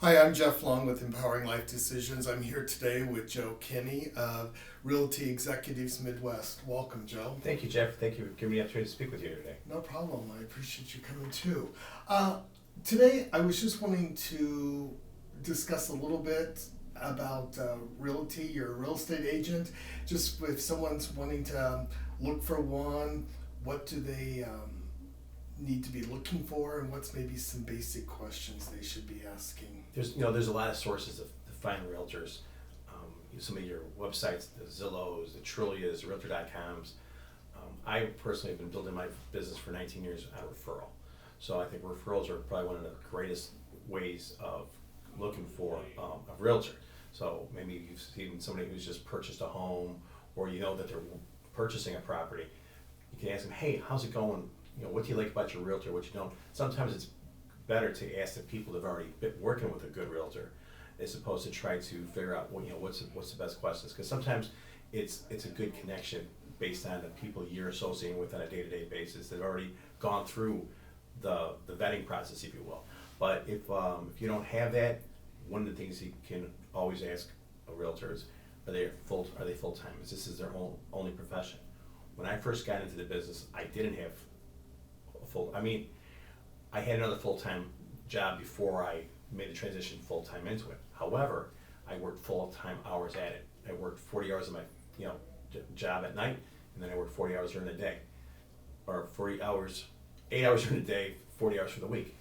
Hi, I'm Jeff Long with Empowering Life Decisions. I'm here today with Joe Kinney of Realty Executives Midwest. Welcome, Joe. Thank you, Jeff. Thank you for giving me the opportunity to speak with you today. No problem. I appreciate you coming too. Uh, Today, I was just wanting to discuss a little bit about realty. You're a real estate agent. Just if someone's wanting to look for one, what do they need to be looking for, and what's maybe some basic questions they should be asking? There's a lot of sources to find realtors. Some of your websites, the Zillows, the Trillias, the Realtor.coms. I personally have been building my business for 19 years on referral. So I think referrals are probably one of the greatest ways of looking for a realtor. So maybe you've seen somebody who's just purchased a home, or you know that they're purchasing a property. You can ask them, hey, how's it going? What do you like about your realtor? What you don't? Sometimes it's better to ask the people that have already been working with a good realtor, as opposed to try to figure out what's the best questions. Because sometimes it's a good connection based on the people you're associating with on a day-to-day basis. They've already gone through the vetting process, if you will. But if you don't have that, one of the things you can always ask a realtor is, are they full time? Is this their only profession? When I first got into the business, I didn't have a full. I mean, I had another full time job before I made the transition full time into it. However, I worked full time hours at it. I worked 40 hours of my job at night, and then I worked 40 hours during the day, or 40 hours, 8 hours during the day, 40 hours for the week.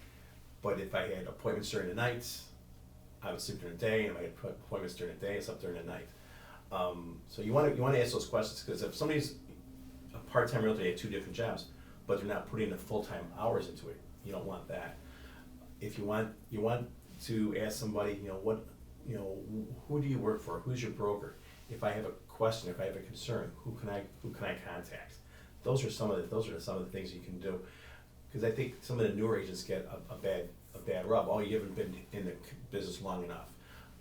But if I had appointments during the nights, I would sleep during the day, and if I had appointments during the day, I slept during the night. So you want to ask those questions, because if somebody's a part-time realtor, they have two different jobs, but they're not putting the full-time hours into it. You don't want that. If you want to ask somebody, who do you work for? Who's your broker? If I have a question, if I have a concern, who can I contact? Those are some of the things you can do, because I think some of the newer agents get a bad rub. Oh, you haven't been in the business long enough.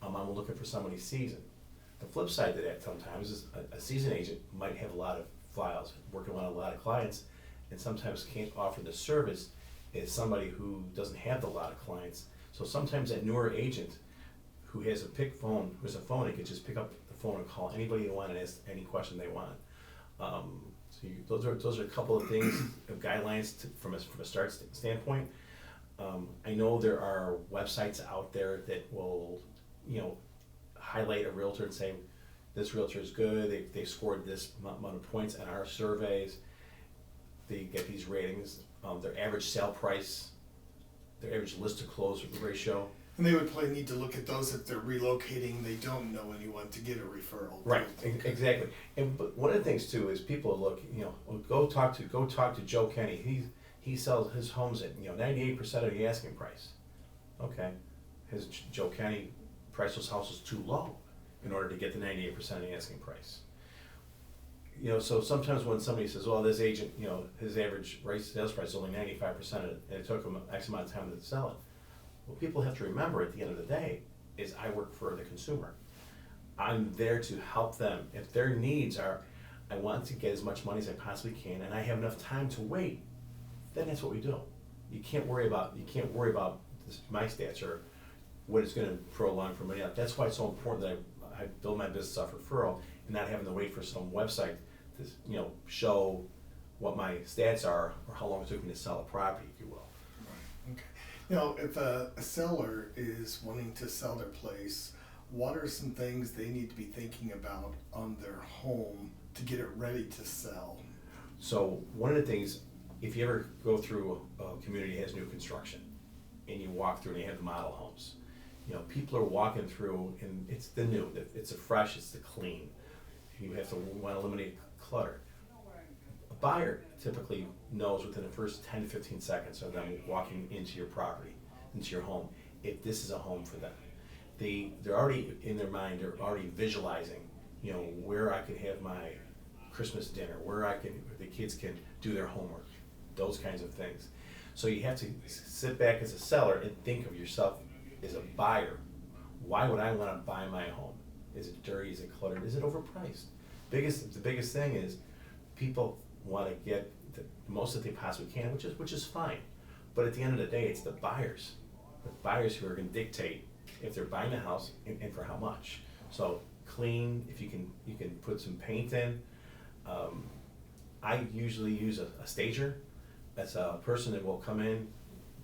I'm looking for somebody seasoned. The flip side to that sometimes is a seasoned agent might have a lot of files, working on a lot of clients, and sometimes can't offer the service as somebody who doesn't have a lot of clients. So sometimes that newer agent who has a phone, they could just pick up the phone and call anybody they want and ask any question they want. Those are a couple of things, of guidelines from a start standpoint. I know there are websites out there that will, highlight a realtor and say, this realtor is good, they scored this amount of points on our surveys, they get these ratings, their average sale price, their average list to close ratio. And they would probably need to look at those if they're relocating, they don't know anyone to get a referral. Right, exactly. But one of the things too is people look, go talk to Joe Kenny. He sells his homes at 98% of the asking price. Okay, his Joe Kenny priced those houses too low in order to get the 98% of the asking price. So sometimes when somebody says, "Well, this agent, his average sales price is only 95% of it, and it took him X amount of time to sell it." What people have to remember at the end of the day is I work for the consumer. I'm there to help them. If their needs are, I want to get as much money as I possibly can, and I have enough time to wait, then that's what we do. You can't worry about my stats or what it's going to prolong for money out. That's why it's so important that I build my business off referral and not having to wait for some website to show what my stats are or how long it took me to sell a property, if you will. Right. Okay. If a seller is wanting to sell their place, what are some things they need to be thinking about on their home to get it ready to sell? So one of the things, if you ever go through a community that has new construction and you walk through and they have model homes, people are walking through and it's the new, it's the fresh, it's the clean. You want to eliminate clutter. A buyer typically knows within the first 10 to 15 seconds of them walking into your property, into your home, if this is a home for them. They're already in their mind, they're already visualizing, where I could have my Christmas dinner, where the kids can do their homework, those kinds of things. So you have to sit back as a seller and think of yourself as a buyer. Why would I want to buy my home? Is it dirty? Is it cluttered? Is it overpriced? The biggest thing is people want to get the most that they possibly can, which is fine. But at the end of the day, it's the buyers who are going to dictate if they're buying a house and for how much. So clean, if you can put some paint in. I usually use a stager. That's a person that will come in,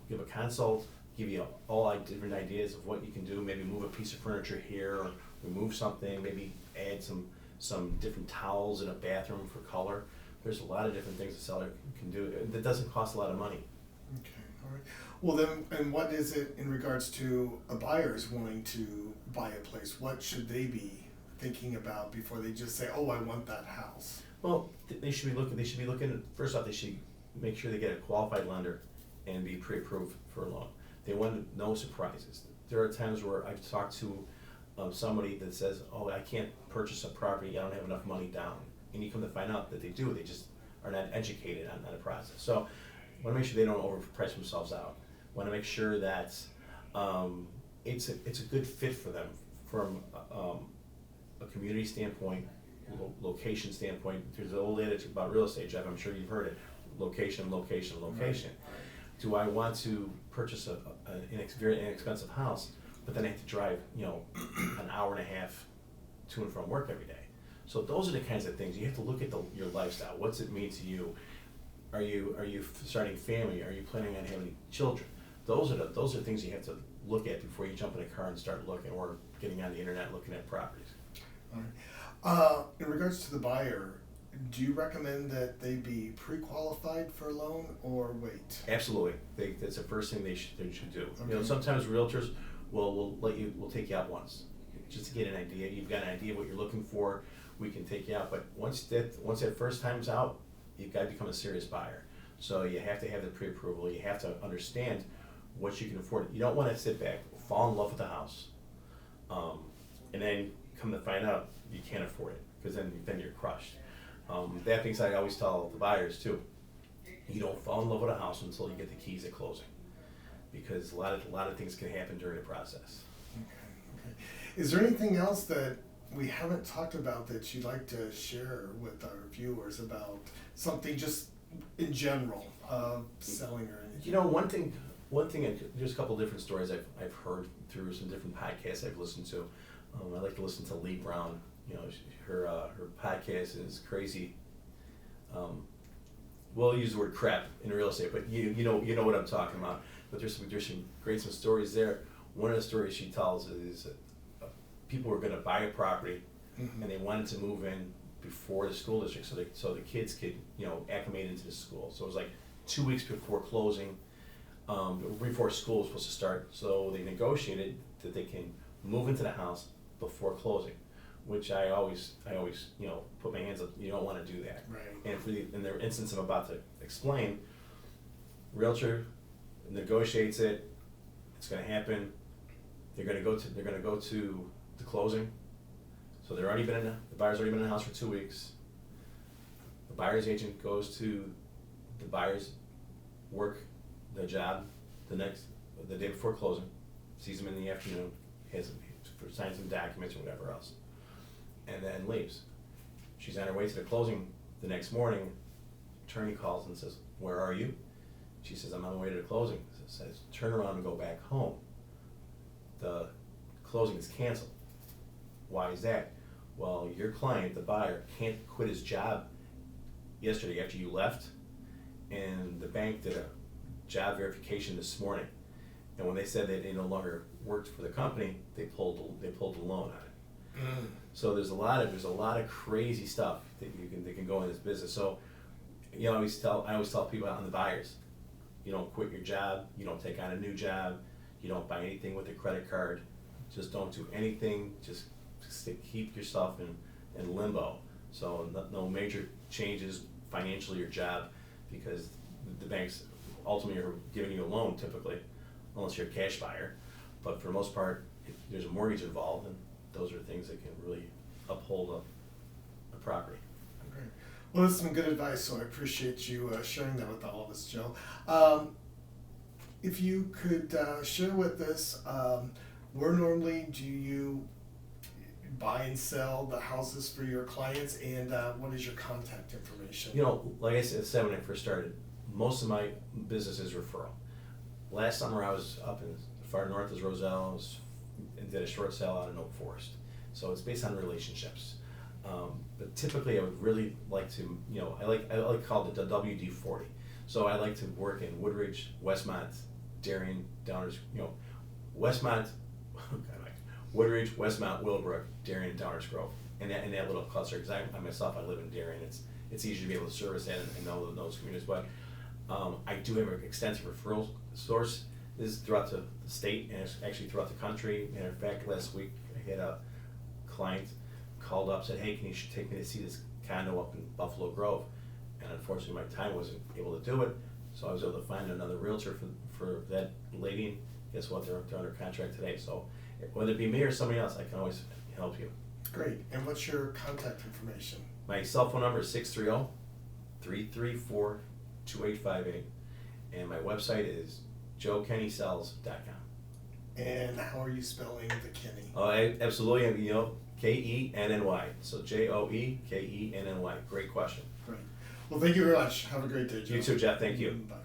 give a consult, give you all different ideas of what you can do. Maybe move a piece of furniture here, or remove something. Maybe add some different towels in a bathroom for color. There's a lot of different things a seller can do. That doesn't cost a lot of money. Okay, all right. Well then, and what is it in regards to a buyer's wanting to buy a place? What should they be thinking about before they just say, "Oh, I want that house"? Well, they should be looking. They should be looking. First off, they should make sure they get a qualified lender and be pre-approved for a loan. They want no surprises. There are times where I've talked to somebody that says, "Oh, I can't purchase a property. I don't have enough money down," and you come to find out that they do. They just are not educated on the process. So, want to make sure they don't overprice themselves out. Want to make sure that it's a good fit for them from a community standpoint, location standpoint. There's an old adage about real estate, Jeff. I'm sure you've heard it. Location, location, location. Right. Do I want to purchase a very inexpensive house, but then I have to drive, an hour and a half to and from work every day? So those are the kinds of things you have to look at your lifestyle. What's it mean to you? Are you starting a family? Are you planning on having children? Those are things you have to look at before you jump in a car and start looking, or getting on the internet looking at properties. All right. In regards to the buyer, do you recommend that they be pre-qualified for a loan or wait? Absolutely. That's the first thing they should do. Okay. Sometimes realtors will take you out once, just to get an idea. You've got an idea of what you're looking for. We can take you out, but once that first time's out, you've got to become a serious buyer. So you have to have the pre-approval. You have to understand what you can afford. You don't want to sit back, fall in love with the house, and then come to find out you can't afford it, because then you're crushed. That being said, I always tell the buyers too, you don't fall in love with a house until you get the keys at closing, because a lot of things can happen during the process. Okay. Is there anything else that we haven't talked about that you'd like to share with our viewers about something just in general, selling or anything? One thing, there's a couple different stories I've heard through some different podcasts I've listened to. I like to listen to Lee Brown. Her podcast is crazy. We'll use the word crap in real estate, but you know what I'm talking about. But there's some stories there. One of the stories she tells is that people were going to buy a property, and they wanted to move in before the school district, so the kids could acclimate into the school. So it was like 2 weeks before closing, before school was supposed to start. So they negotiated that they can move into the house before closing, which I always put my hands up. You don't want to do that. Right. And in the instance I'm about to explain, Realtor negotiates it. It's going to happen. They're going to go to the closing. So the buyer's already been in the house for 2 weeks. The buyer's agent goes to the buyer's work, the job, the day before closing, sees him in the afternoon, signs some documents or whatever else, and then leaves. She's on her way to the closing the next morning. Attorney calls and says, "Where are you?" She says, "I'm on the way to the closing." Says, "Turn around and go back home. The closing is canceled." Why is that? Well, your client, the buyer, can't quit his job yesterday after you left, and the bank did a job verification this morning, and when they said that they no longer worked for the company, they pulled the loan on it. So there's a lot of crazy stuff that can go in this business. So I always tell people on the buyers, you don't quit your job, you don't take on a new job, you don't buy anything with a credit card, just don't do anything, just keep yourself in limbo. So no major changes financially or job, because the banks ultimately are giving you a loan typically, unless you're a cash buyer. But for the most part, if there's a mortgage involved, and those are things that can really uphold a property. Okay. Well, that's some good advice, so I appreciate you sharing that with all of us, Joe. If you could share with us, where normally do you buy and sell the houses for your clients, and what is your contact information? Like I said when I first started, most of my business is referral. Last summer I was up in far north as Roselle. I was and did a short sale out in Oak Forest. So it's based on relationships. But typically, I would really like to, I like to call it the WD-40. So I like to work in Woodridge, Westmont, Darien, Downers, Westmont, Woodridge, Westmont, Willowbrook, Darien, Downers Grove, and that little cluster. Because I myself, I live in Darien. It's easy to be able to service that and know those communities. But I do have an extensive referral source. This is throughout the state and it's actually throughout the country. And in fact, last week I had a client called up, said, "Hey, can you take me to see this condo up in Buffalo Grove?" And unfortunately, my time wasn't able to do it, so I was able to find another realtor for that lady. And guess what? They're under contract today. So whether it be me or somebody else, I can always help you. Great. And what's your contact information? My cell phone number is 630-334-2858, and my website is joekennysells.com. And how are you spelling the Kenny? Oh, absolutely. Kenny. So JoeKenny. Great question. Great. Well, thank you very much. Have a great day, Joe. You too, Jeff. Thank you. Bye.